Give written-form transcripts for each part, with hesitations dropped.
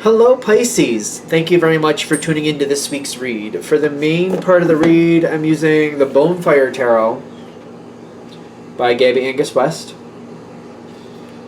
Hello, Pisces. Thank you very much for tuning into this week's read. For the main part of the read, I'm using the Bonefire Tarot by Gabby Angus West.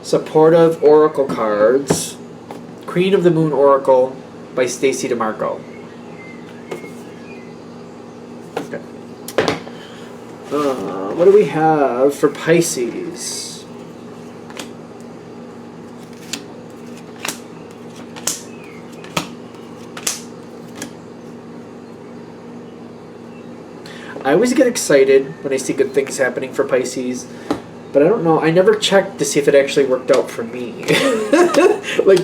Supportive Oracle cards. Queen of the Moon Oracle by Stacey DeMarco. Okay. What do we have for Pisces? I always get excited when I see good things happening for Pisces, but I don't know. I never checked to see if it actually worked out for me. Like,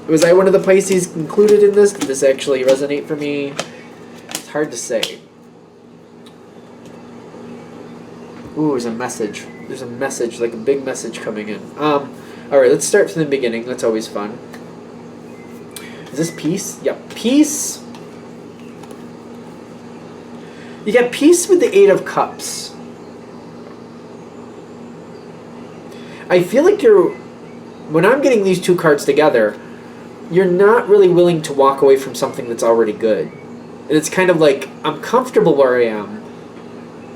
was I one of the Pisces included in this? Did this actually resonate for me? It's hard to say. Ooh, there's a message. There's a message, like a big message coming in. Alright, let's start from the beginning. That's always fun. Is this peace? Yep, peace. You get peace with the Eight of Cups. I feel like when I'm getting these two cards together, you're not really willing to walk away from something that's already good. And it's kind of like, I'm comfortable where I am.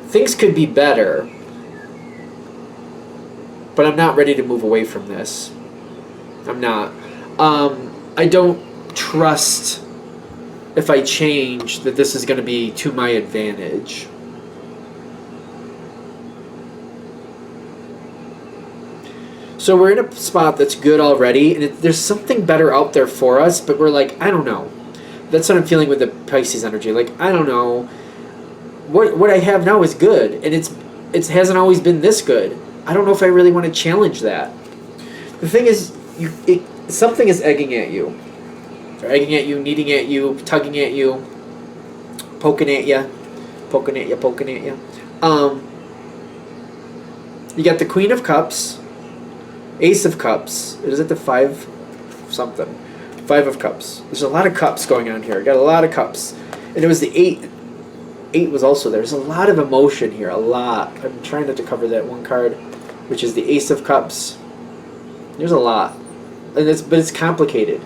Things could be better. But I'm not ready to move away from this. I'm not. I don't trust, if I change, that this is going to be to my advantage. So we're in a spot that's good already, and there's something better out there for us, but we're like, I don't know. That's what I'm feeling with the Pisces energy. Like, I don't know. What I have now is good, and it hasn't always been this good. I don't know if I really want to challenge that. The thing is, something is egging at you. They're egging at you, kneading at you, tugging at you, poking at you, poking at you, poking at you. You got the Queen of Cups, Ace of Cups. Is it the Five something? Five of Cups. There's a lot of cups going on here. Got a lot of cups. And it was the Eight. Eight was also there. There's a lot of emotion here. A lot. I'm trying not to cover that one card, which is the Ace of Cups. There's a lot. But it's complicated.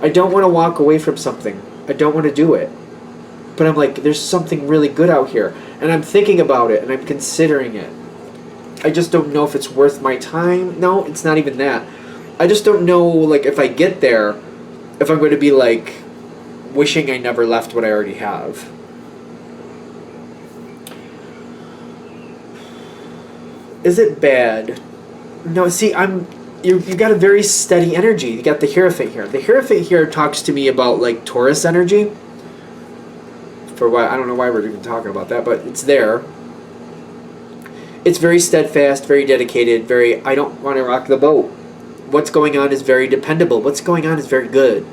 I don't want to walk away from something. I don't want to do it. But I'm like, there's something really good out here. And I'm thinking about it, and I'm considering it. I just don't know if it's worth my time. No, it's not even that. I just don't know, like, if I get there, if I'm going to be, like, wishing I never left what I already have. Is it bad? No, see, you got a very steady energy. You got the Hierophant here. The Hierophant here talks to me about, like, Taurus energy. For why, I don't know why we're even talking about that, but it's there. It's very steadfast, very dedicated, very, I don't want to rock the boat. What's going on is very dependable. What's going on is very good.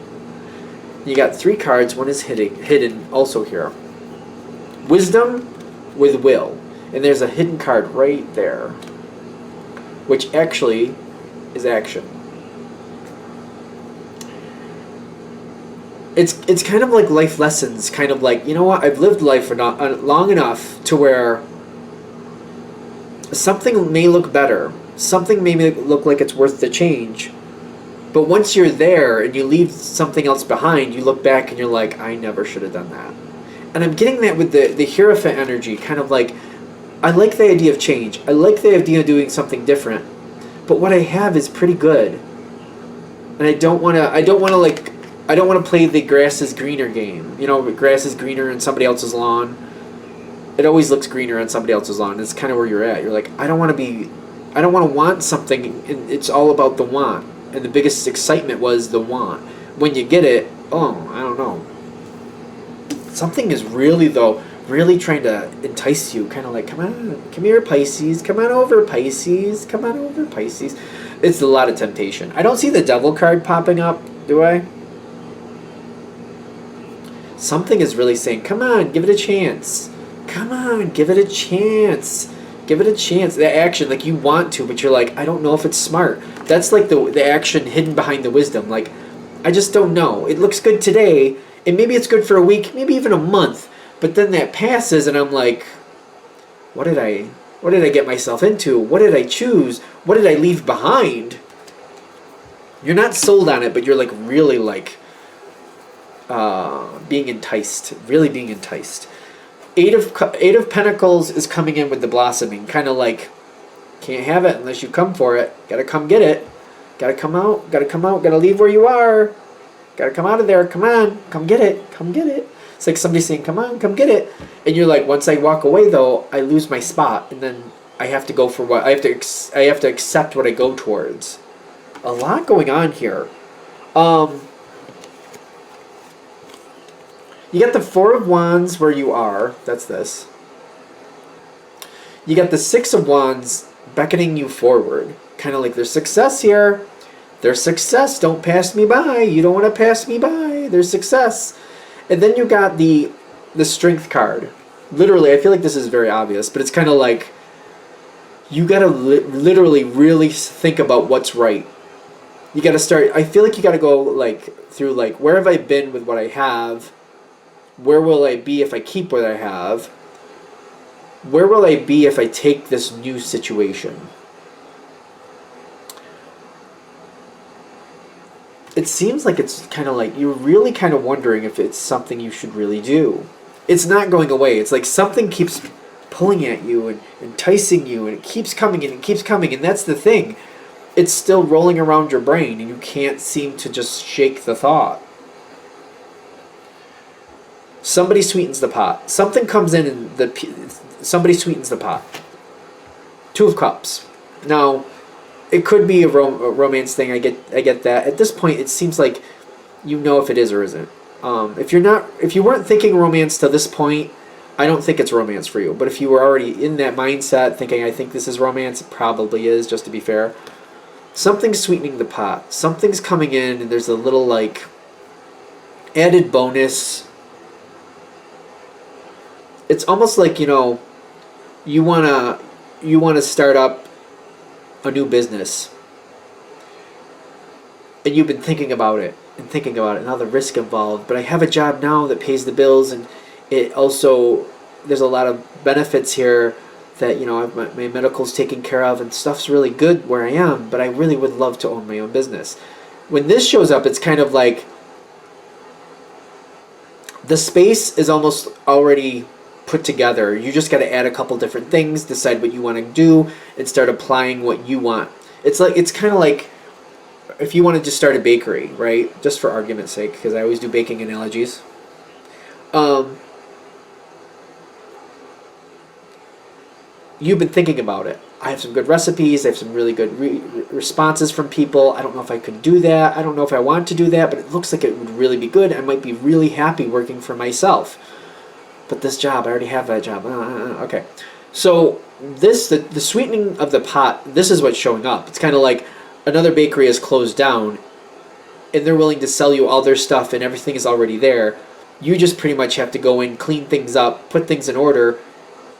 You got three cards. One is hidden also here. Wisdom with will. And there's a hidden card right there, which actually is action. It's kind of like life lessons, kind of like, you know what, I've lived life for not long enough to where something may look better, something may look like it's worth the change, but once you're there and you leave something else behind, you look back and you're like, I never should have done that. And I'm getting that with the Hierophant energy, kind of like, I like the idea of change. I like the idea of doing something different. But what I have is pretty good. And I don't want to play the grass is greener game. You know, grass is greener on somebody else's lawn. It always looks greener on somebody else's lawn. It's kind of where you're at. You're like, I don't want to want something. It's all about the want. And the biggest excitement was the want. When you get it, oh, I don't know. Something is really trying to entice you, kind of like, come on, come here, Pisces, come on over, Pisces, come on over, Pisces. It's a lot of temptation. I don't see the Devil card popping up, do I? Something is really saying, come on, give it a chance. Come on, give it a chance. Give it a chance. The action, like you want to, but you're like, I don't know if it's smart. That's like the action hidden behind the wisdom. Like, I just don't know. It looks good today, and maybe it's good for a week, maybe even a month. But then that passes, and I'm like, what did I get myself into? What did I choose? What did I leave behind? You're not sold on it, but you're like really like being enticed, really being enticed. Eight of Pentacles is coming in with the blossoming, kind of like can't have it unless you come for it. Gotta come get it. Gotta come out. Gotta come out. Gotta leave where you are. Gotta come out of there. Come on. Come get it. Come get it. It's like somebody saying, come on, come get it. And you're like, once I walk away, though, I lose my spot. And then I have to go for what? I have to accept what I go towards. A lot going on here. You got the Four of Wands where you are. That's this. You got the Six of Wands beckoning you forward. Kind of like there's success here. There's success. Don't pass me by. You don't want to pass me by. There's success. And then you got the Strength card. Literally, I feel like this is very obvious, but it's kind of like you got to literally really think about what's right. You got to start, I feel like you got to go like through like, where have I been with what I have? Where will I be if I keep what I have? Where will I be if I take this new situation? It seems like it's kind of like you're really kind of wondering if it's something you should really do. It's not going away. It's like something keeps pulling at you and enticing you, and it keeps coming and it keeps coming. And that's the thing. It's still rolling around your brain, and you can't seem to just shake the thought. Somebody sweetens the pot. Something comes in and somebody sweetens the pot. Two of Cups. Now, it could be a romance thing. I get that. At this point, it seems like you know if it is or isn't. If you weren't thinking romance to this point, I don't think it's romance for you. But if you were already in that mindset, thinking I think this is romance, it probably is. Just to be fair, something's sweetening the pot. Something's coming in, and there's a little like added bonus. It's almost like, you know, you wanna start up a new business, and you've been thinking about it and all the risk involved, but I have a job now that pays the bills, and it also, there's a lot of benefits here that, you know, my medical's taken care of and stuff's really good where I am, but I really would love to own my own business. When this shows up, it's kind of like the space is almost already put together. You just got to add a couple different things, decide what you want to do, and start applying what you want. It's kind of like if you wanted to start a bakery, right? Just for argument's sake, because I always do baking analogies. You've been thinking about it. I have some good recipes. I have some really good responses from people. I don't know if I could do that. I don't know if I want to do that, but it looks like it would really be good. I might be really happy working for myself. But this job, I already have that job. Okay. So the sweetening of the pot, this is what's showing up. It's kind of like another bakery is closed down, and they're willing to sell you all their stuff, and everything is already there. You just pretty much have to go in, clean things up, put things in order,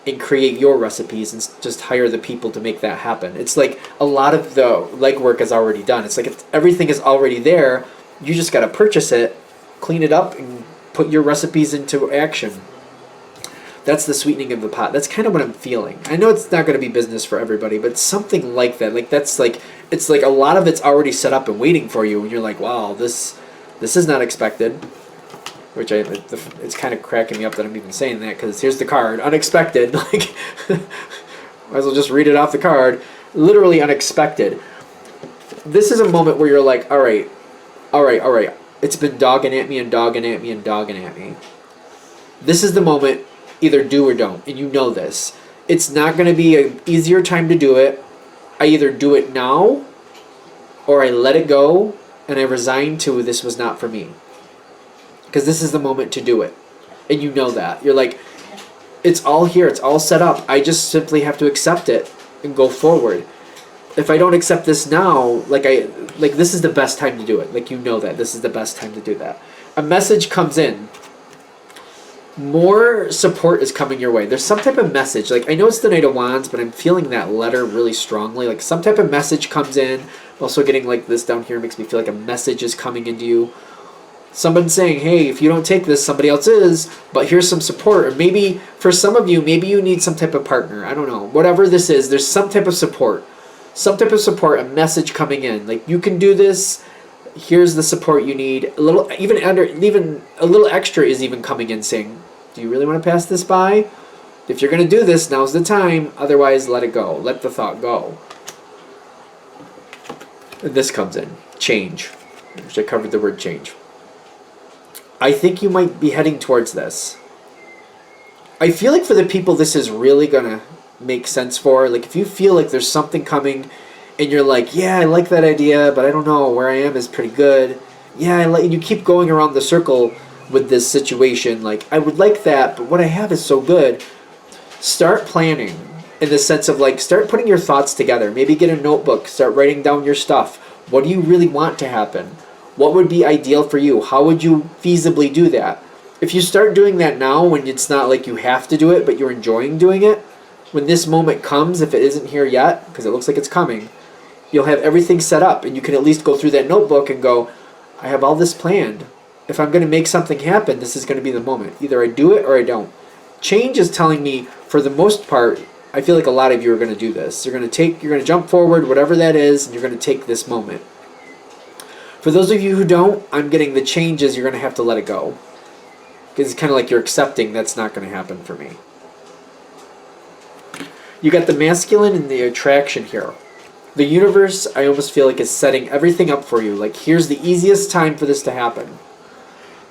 and create your recipes, and just hire the people to make that happen. It's like a lot of the legwork is already done. It's like everything is already there. You just got to purchase it, clean it up, and put your recipes into action. That's the sweetening of the pot. That's kind of what I'm feeling. I know it's not going to be business for everybody, but something like that. Like that's like, it's like a lot of it's already set up and waiting for you, and you're like, wow, this is not expected. Which it's kind of cracking me up that I'm even saying that, because here's the card, unexpected. Like, might as well just read it off the card. Literally unexpected. This is a moment where you're like, all right. It's been dogging at me and dogging at me and dogging at me. This is the moment. Either do or don't, and you know this. It's not going to be an easier time to do it. I either do it now, or I let it go, and I resign to this was not for me. Because this is the moment to do it. And you know that. You're like, it's all here, it's all set up. I just simply have to accept it and go forward. If I don't accept this now, this is the best time to do it. Like, you know that. This is the best time to do that. A message comes in. More support is coming your way. There's some type of message. Like, I know it's the Knight of Wands, but I'm feeling that letter really strongly. Like, some type of message comes in. I'm also getting, like, this down here makes me feel like a message is coming into you. Someone's saying, hey, if you don't take this, somebody else is, but here's some support. Or maybe, for some of you, maybe you need some type of partner. I don't know. Whatever this is, there's some type of support. Some type of support, a message coming in. Like, you can do this. Here's the support you need. A little, even a little extra is even coming in saying, do you really want to pass this by? If you're going to do this, now's the time. Otherwise, let it go. Let the thought go. And this comes in. Change. Which I covered the word change. I think you might be heading towards this. I feel like for the people this is really going to make sense for, like if you feel like there's something coming and you're like, yeah, I like that idea, but I don't know, where I am is pretty good. Yeah, and you keep going around the circle with this situation, like, I would like that, but what I have is so good. Start planning in the sense of like, start putting your thoughts together. Maybe get a notebook, start writing down your stuff. What do you really want to happen? What would be ideal for you? How would you feasibly do that? If you start doing that now when it's not like you have to do it, but you're enjoying doing it, when this moment comes, if it isn't here yet, because it looks like it's coming, you'll have everything set up and you can at least go through that notebook and go, I have all this planned. If I'm going to make something happen, this is going to be the moment. Either I do it or I don't. Change is telling me, for the most part, I feel like a lot of you are going to do this. You're going to jump forward, whatever that is, and you're going to take this moment. For those of you who don't, I'm getting the changes, you're going to have to let it go. Because it's kind of like you're accepting that's not going to happen for me. You got the masculine and the attraction here. The universe, I almost feel like, is setting everything up for you. Like, here's the easiest time for this to happen.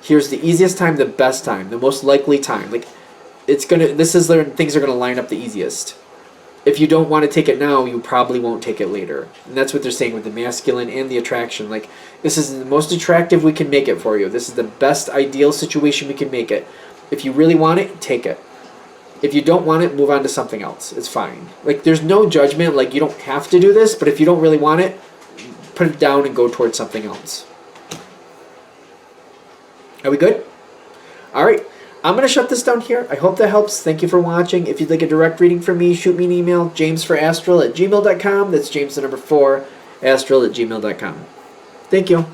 Here's the easiest time, the best time, the most likely time. Like, this is when things are going to line up the easiest. If you don't want to take it now, you probably won't take it later. And that's what they're saying with the masculine and the attraction. Like, this is the most attractive we can make it for you. This is the best ideal situation we can make it. If you really want it, take it. If you don't want it, move on to something else. It's fine. Like, there's no judgment. Like, you don't have to do this, but if you don't really want it, put it down and go towards something else. Are we good? All right. I'm going to shut this down here. I hope that helps. Thank you for watching. If you'd like a direct reading from me, shoot me an email, jamesforastral@gmail.com. That's James the number 4, astral@gmail.com. Thank you.